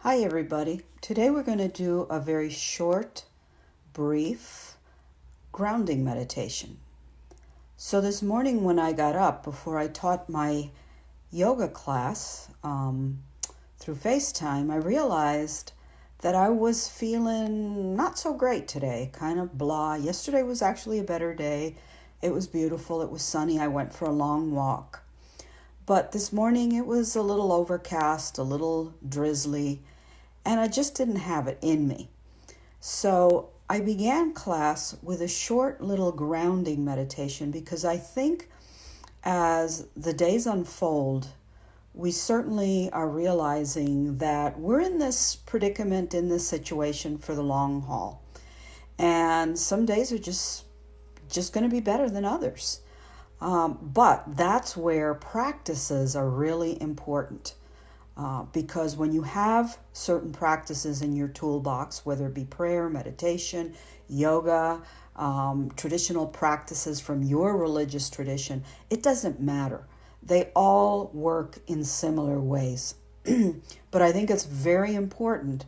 Hi, everybody. Today we're going to do a very short, brief grounding meditation. So, this morning when I got up, before I taught my yoga class through FaceTime, I realized that I was feeling not so great today, kind of blah. Yesterday was actually a better day. It was beautiful, it was sunny. I went for a long walk. But this morning it was a little overcast, a little drizzly, and I just didn't have it in me. So I began class with a short little grounding meditation because I think as the days unfold, we certainly are realizing that we're in this predicament, in this situation for the long haul. And some days are just going to be better than others. But that's where practices are really important. Because when you have certain practices in your toolbox, whether it be prayer, meditation, yoga, traditional practices from your religious tradition, it doesn't matter. They all work in similar ways. But I think it's very important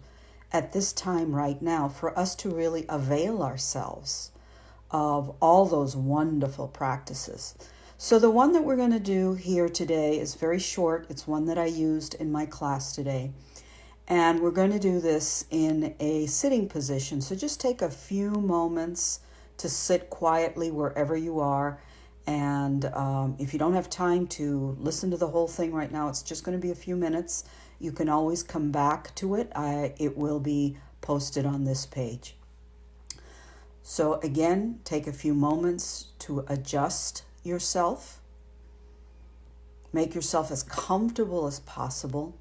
at this time right now for us to really avail ourselves of all those wonderful practices. So the one that we're going to do here today is very short. It's one that I used in my class today. And we're going to do this in a sitting position. So just take a few moments to sit quietly wherever you are. And if you don't have time to listen to the whole thing right now, it's just going to be a few minutes. You can always come back to it. It will be posted on this page. So again, take a few moments to adjust yourself. Make yourself as comfortable as possible.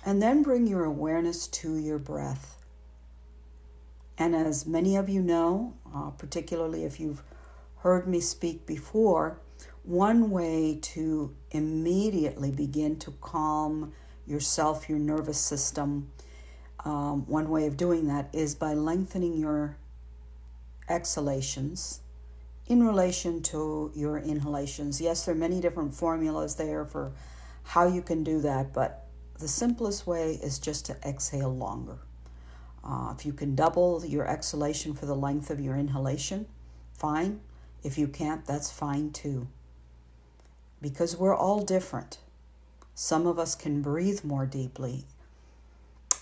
And then bring your awareness to your breath. And as many of you know, particularly if you've heard me speak before, one way to immediately begin to calm yourself, your nervous system, one way of doing that is by lengthening your exhalations in relation to your inhalations. Yes, there are many different formulas there for how you can do that, but the simplest way is just to exhale longer. If you can double your exhalation for the length of your inhalation, fine. If you can't, that's fine too. Because we're all different. Some of us can breathe more deeply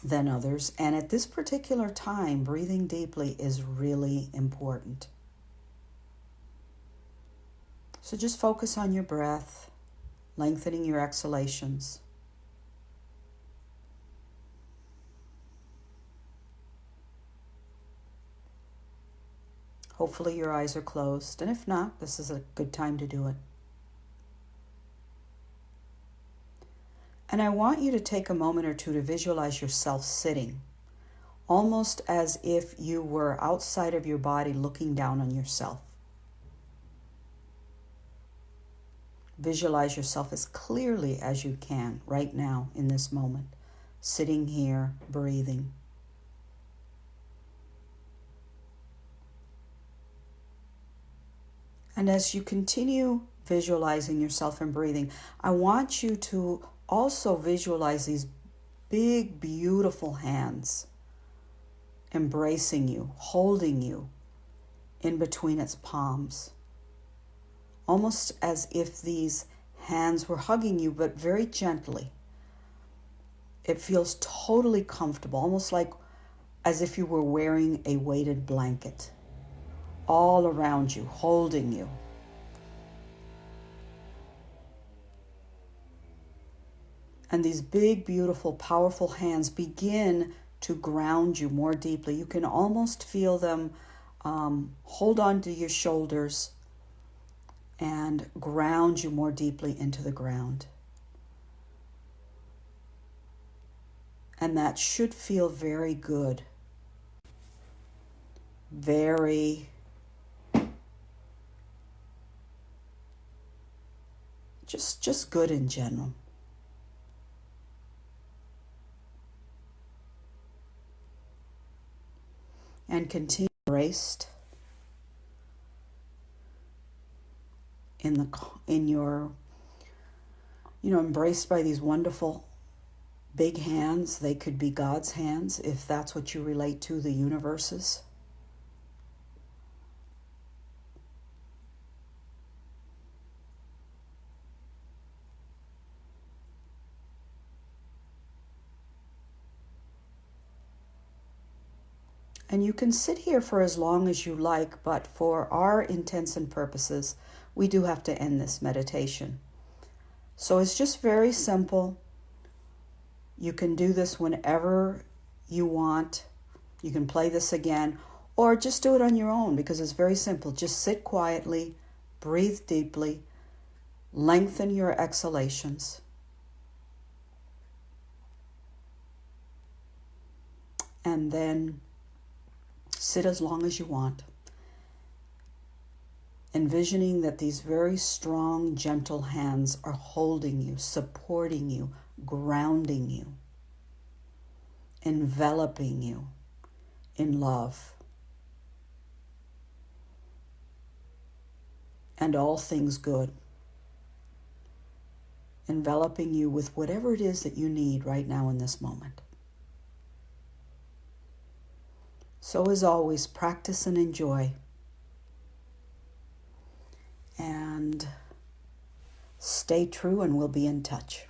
than others, and at this particular time, breathing deeply is really important. So just focus on your breath, lengthening your exhalations. Hopefully your eyes are closed, and if not, this is a good time to do it. And I want you to take a moment or two to visualize yourself sitting, almost as if you were outside of your body looking down on yourself. Visualize yourself as clearly as you can right now in this moment, sitting here, breathing. And as you continue visualizing yourself and breathing, I want you to also visualize these big, beautiful hands embracing you, holding you in between its palms. Almost as if these hands were hugging you, but very gently. It feels totally comfortable, almost like as if you were wearing a weighted blanket all around you, holding you. And these big, beautiful, powerful hands begin to ground you more deeply. You can almost feel them hold on to your shoulders and ground you more deeply into the ground. And that should feel very good. Very just good in general. And continue embraced in your embraced by these wonderful big hands. They could be God's hands if that's what you relate to, the universes. And you can sit here for as long as you like, but for our intents and purposes, we do have to end this meditation. So it's just very simple. You can do this whenever you want. You can play this again, or just do it on your own because it's very simple. Just sit quietly, breathe deeply, lengthen your exhalations, and then sit as long as you want, envisioning that these very strong, gentle hands are holding you, supporting you, grounding you, enveloping you in love and all things good, enveloping you with whatever it is that you need right now in this moment. So as always, practice and enjoy. And stay true, and we'll be in touch.